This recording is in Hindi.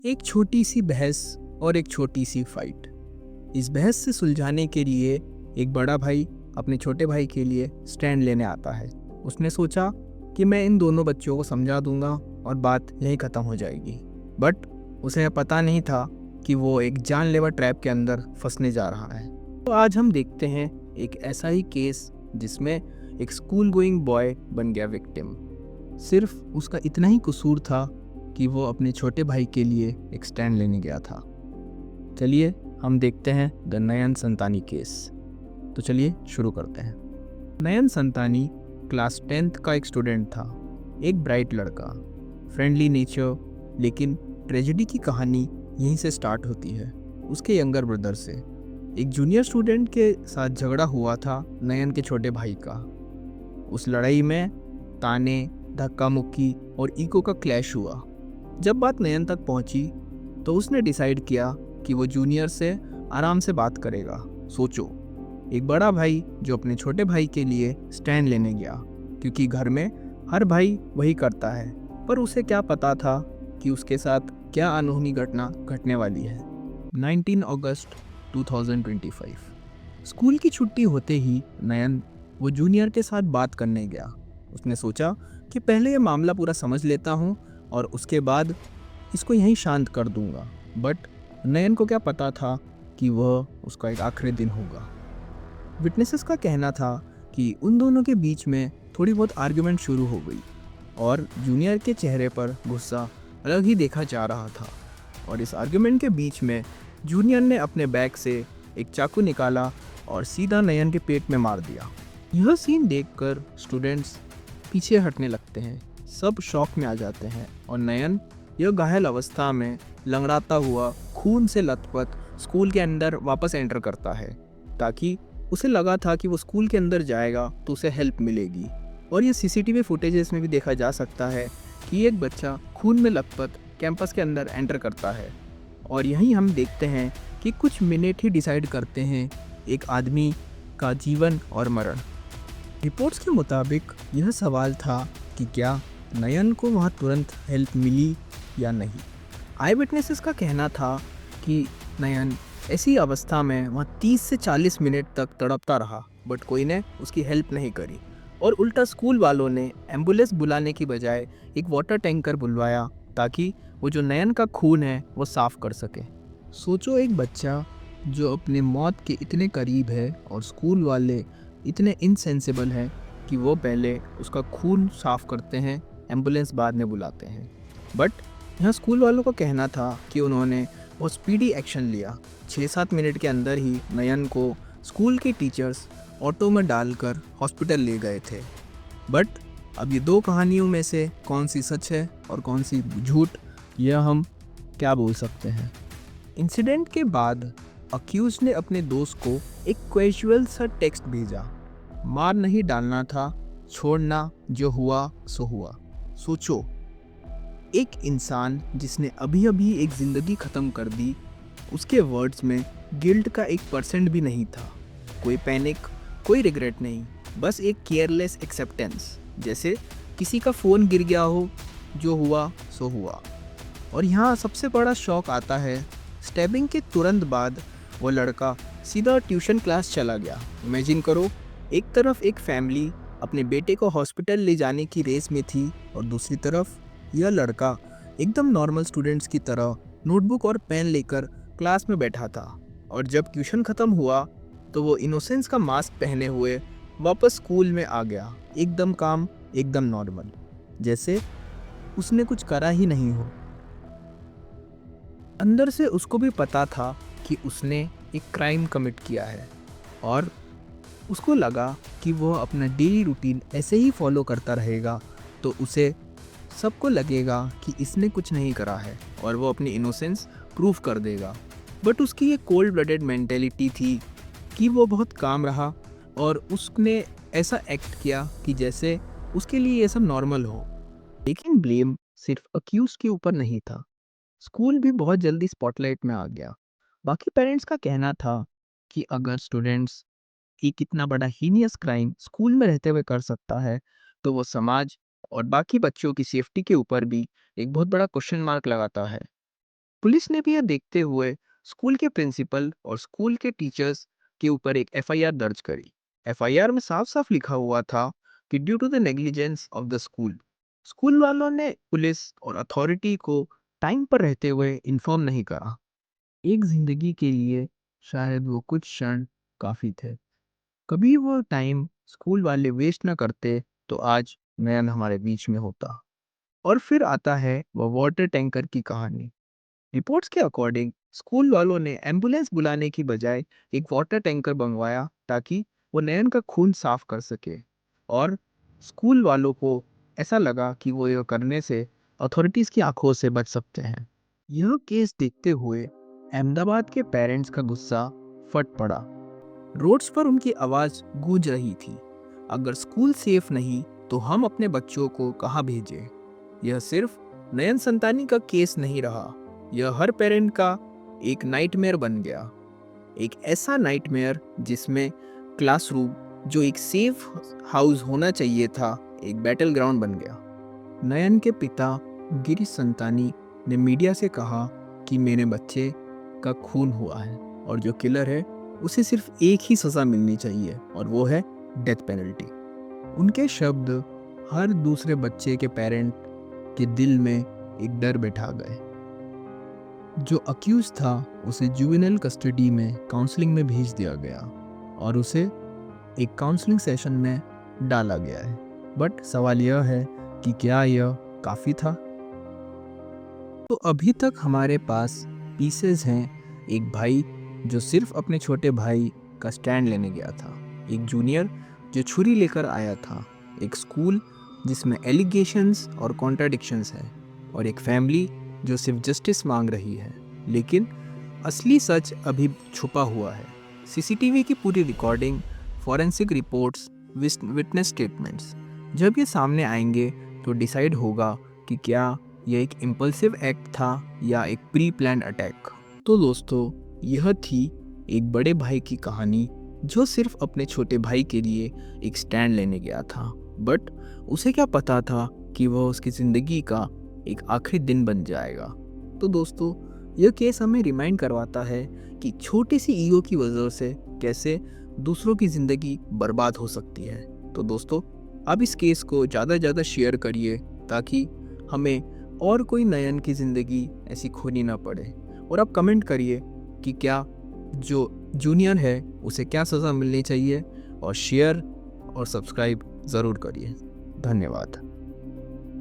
एक छोटी सी बहस और एक छोटी सी फाइट। इस बहस से सुलझाने के लिए एक बड़ा भाई अपने छोटे भाई के लिए स्टैंड लेने आता है। उसने सोचा कि मैं इन दोनों बच्चों को समझा दूंगा और बात यहीं ख़त्म हो जाएगी। बट उसे पता नहीं था कि वो एक जानलेवा ट्रैप के अंदर फंसने जा रहा है। तो आज हम देखते हैं एक ऐसा ही केस जिसमें एक स्कूल गोइंग बॉय बन गया विक्टिम। सिर्फ उसका इतना ही कसूर था कि वो अपने छोटे भाई के लिए एक स्टैंड लेने गया था। चलिए हम देखते हैं द नयन संतानी केस। तो चलिए शुरू करते हैं। नयन संतानी क्लास 10th का एक स्टूडेंट था। एक ब्राइट लड़का, फ्रेंडली नेचर, लेकिन ट्रेजेडी की कहानी यहीं से स्टार्ट होती है, उसके यंगर ब्रदर से। एक जूनियर स्टूडेंट के साथ झगड़ा हुआ था नयन के छोटे भाई का। उस लड़ाई में ताने, धक्का मुक्की और ईगो का क्लैश हुआ। जब बात नयन तक पहुंची तो उसने डिसाइड किया कि वो जूनियर से आराम से बात करेगा। सोचो, एक बड़ा भाई जो अपने छोटे भाई के लिए स्टैंड लेने गया, क्योंकि घर में हर भाई वही करता है। पर उसे क्या पता था कि उसके साथ क्या अनहोनी घटना घटने वाली है। 19 अगस्त 2025 स्कूल की छुट्टी होते ही नयन वो जूनियर के साथ बात करने गया। उसने सोचा कि पहले ये मामला पूरा समझ लेता हूँ और उसके बाद इसको यहीं शांत कर दूंगा। बट नयन को क्या पता था कि वह उसका एक आखिरी दिन होगा। विटनेसेस का कहना था कि उन दोनों के बीच में थोड़ी बहुत आर्गुमेंट शुरू हो गई और जूनियर के चेहरे पर गुस्सा अलग ही देखा जा रहा था। और इस आर्गुमेंट के बीच में जूनियर ने अपने बैग से एक चाकू निकाला और सीधा नयन के पेट में मार दिया। यह सीन देखकर स्टूडेंट्स पीछे हटने लगते हैं, सब शॉक में आ जाते हैं और नयन यह घायल अवस्था में लंगड़ाता हुआ खून से लथपथ स्कूल के अंदर वापस एंटर करता है, ताकि उसे लगा था कि वो स्कूल के अंदर जाएगा तो उसे हेल्प मिलेगी। और ये सीसीटीवी फुटेजेस में भी देखा जा सकता है कि एक बच्चा खून में लथपथ कैंपस के अंदर एंटर करता है। और यहीं हम देखते हैं कि कुछ मिनट ही डिसाइड करते हैं एक आदमी का जीवन और मरण। रिपोर्ट्स के मुताबिक यह सवाल था कि क्या नयन को वहाँ तुरंत हेल्प मिली या नहीं। आई विटनेसेस का कहना था कि नयन ऐसी अवस्था में वहाँ 30 से 40 मिनट तक तड़पता रहा, बट कोई ने उसकी हेल्प नहीं करी। और उल्टा स्कूल वालों ने एम्बुलेंस बुलाने की बजाय एक वाटर टैंकर बुलवाया, ताकि वो जो नयन का खून है वो साफ कर सके। सोचो, एक बच्चा जो अपने मौत के इतने करीब है और स्कूल वाले इतने इनसेंसिबल हैं कि वो पहले उसका खून साफ करते हैं, एम्बुलेंस बाद में बुलाते हैं। बट यहाँ स्कूल वालों का कहना था कि उन्होंने बहुत स्पीडी एक्शन लिया। 6-7 मिनट के अंदर ही नयन को स्कूल के टीचर्स ऑटो में डालकर हॉस्पिटल ले गए थे। बट अब ये दो कहानियों में से कौन सी सच है और कौन सी झूठ, यह हम क्या बोल सकते हैं। इंसिडेंट के बाद अक्यूज ने अपने दोस्त को एक कैजुअल सा टेक्स्ट भेजा, मार नहीं डालना था, छोड़ना, जो हुआ सो हुआ। सोचो, एक इंसान जिसने अभी अभी एक ज़िंदगी ख़त्म कर दी, उसके वर्ड्स में गिल्ट का 1% भी नहीं था। कोई पैनिक, कोई रिग्रेट नहीं, बस एक केयरलेस एक्सेप्टेंस, जैसे किसी का फ़ोन गिर गया हो, जो हुआ सो हुआ। और यहाँ सबसे बड़ा शौक आता है, स्टैबिंग के तुरंत बाद वो लड़का सीधा ट्यूशन क्लास चला गया। इमेजिन करो, एक तरफ एक फैमिली अपने बेटे को हॉस्पिटल ले जाने की रेस में थी और दूसरी तरफ यह लड़का एकदम नॉर्मल स्टूडेंट्स की तरह नोटबुक और पेन लेकर क्लास में बैठा था। और जब ट्यूशन ख़त्म हुआ तो वो इनोसेंस का मास्क पहने हुए वापस स्कूल में आ गया, एकदम काम, एकदम नॉर्मल, जैसे उसने कुछ करा ही नहीं हो। अंदर से उसको भी पता था कि उसने एक क्राइम कमिट किया है और उसको लगा कि वो अपना डेली रूटीन ऐसे ही फॉलो करता रहेगा तो उसे सबको लगेगा कि इसने कुछ नहीं करा है और वो अपनी इनोसेंस प्रूव कर देगा। बट उसकी ये कोल्ड ब्लडेड मेंटेलिटी थी कि वो बहुत काम रहा और उसने ऐसा एक्ट किया कि जैसे उसके लिए ये सब नॉर्मल हो। लेकिन ब्लेम सिर्फ अक्यूज के ऊपर नहीं था, स्कूल भी बहुत जल्दी स्पॉटलाइट में आ गया। बाकी पेरेंट्स का कहना था कि अगर स्टूडेंट्स एक इतना बड़ा हीनियस क्राइम स्कूल में रहते हुए कर सकता है, तो वो समाज और बाकी बच्चों की सेफ्टी के ऊपर भी एक बहुत बड़ा क्वेश्चन मार्क लगाता है। पुलिस ने भी यह देखते हुए स्कूल के प्रिंसिपल और स्कूल के टीचर्स के ऊपर एक एफआईआर दर्ज करी। एफआईआर में साफ साफ लिखा हुआ था कि due to the negligence of the school, school वालों ने पुलिस और अथॉरिटी को टाइम पर रहते हुए इन्फॉर्म नहीं करा। एक जिंदगी के लिए शायद वो कुछ क्षण काफी थे। कभी वो टाइम स्कूल वाले वेस्ट ना करते तो आज नयन हमारे बीच में होता। और फिर आता है वो वाटर टैंकर की कहानी। रिपोर्ट्स के अकॉर्डिंग स्कूल वालों ने एम्बुलेंस बुलाने की बजाय एक वाटर टैंकर मंगवाया ताकि वो नयन का खून साफ कर सके। और स्कूल वालों को ऐसा लगा कि वो यह करने से अथॉरिटीज की आंखों से बच सकते हैं। यह केस देखते हुए अहमदाबाद के पेरेंट्स का गुस्सा फट पड़ा। रोड्स पर उनकी आवाज गूंज रही थी, अगर स्कूल सेफ नहीं तो हम अपने बच्चों को कहाँ भेजें। यह सिर्फ नयन संतानी का केस नहीं रहा, यह हर पेरेंट का एक नाइटमेयर बन गया। एक ऐसा नाइटमेयर जिसमें क्लासरूम, जो एक सेफ हाउस होना चाहिए था, एक बैटल ग्राउंड बन गया। नयन के पिता गिरीश संतानी ने मीडिया से कहा कि मेरे बच्चे का खून हुआ है और जो किलर है उसे सिर्फ एक ही सज़ा मिलनी चाहिए और वो है डेथ पेनल्टी। उनके शब्द हर दूसरे बच्चे के पेरेंट के दिल में एक डर बैठा गए। जो अक्यूज था उसे जुवेनाइल कस्टडी में काउंसलिंग में भेज दिया गया और उसे एक काउंसलिंग सेशन में डाला गया है। बट सवाल यह है कि क्या यह काफ़ी था? तो अभी तक हमारे पास पीसेस हैं। एक भाई जो सिर्फ अपने छोटे भाई का स्टैंड लेने गया था, एक जूनियर जो छुरी लेकर आया था, एक स्कूल जिसमें एलिगेशंस और कॉन्ट्राडिक्शंस है, और एक फैमिली जो सिर्फ जस्टिस मांग रही है। लेकिन असली सच अभी छुपा हुआ है। सीसीटीवी की पूरी recording, forensic reports, witness statements, जब ये सामने आएंगे तो डिसाइड होगा कि क्या यह एक इम्पल्सिव एक्ट था या एक प्री प्लान्ड अटैक। तो दोस्तों, यह थी एक बड़े भाई की कहानी जो सिर्फ अपने छोटे भाई के लिए एक स्टैंड लेने गया था। बट उसे क्या पता था कि वह उसकी ज़िंदगी का एक आखिरी दिन बन जाएगा। तो दोस्तों, यह केस हमें रिमाइंड करवाता है कि छोटी सी ईगो की वजह से कैसे दूसरों की ज़िंदगी बर्बाद हो सकती है। तो दोस्तों, अब इस केस को ज़्यादा से ज़्यादा शेयर करिए ताकि हमें और कोई नयन की ज़िंदगी ऐसी खोनी ना पड़े। और आप कमेंट करिए कि क्या जो जूनियर है उसे क्या सज़ा मिलनी चाहिए, और शेयर और सब्सक्राइब ज़रूर करिए। धन्यवाद।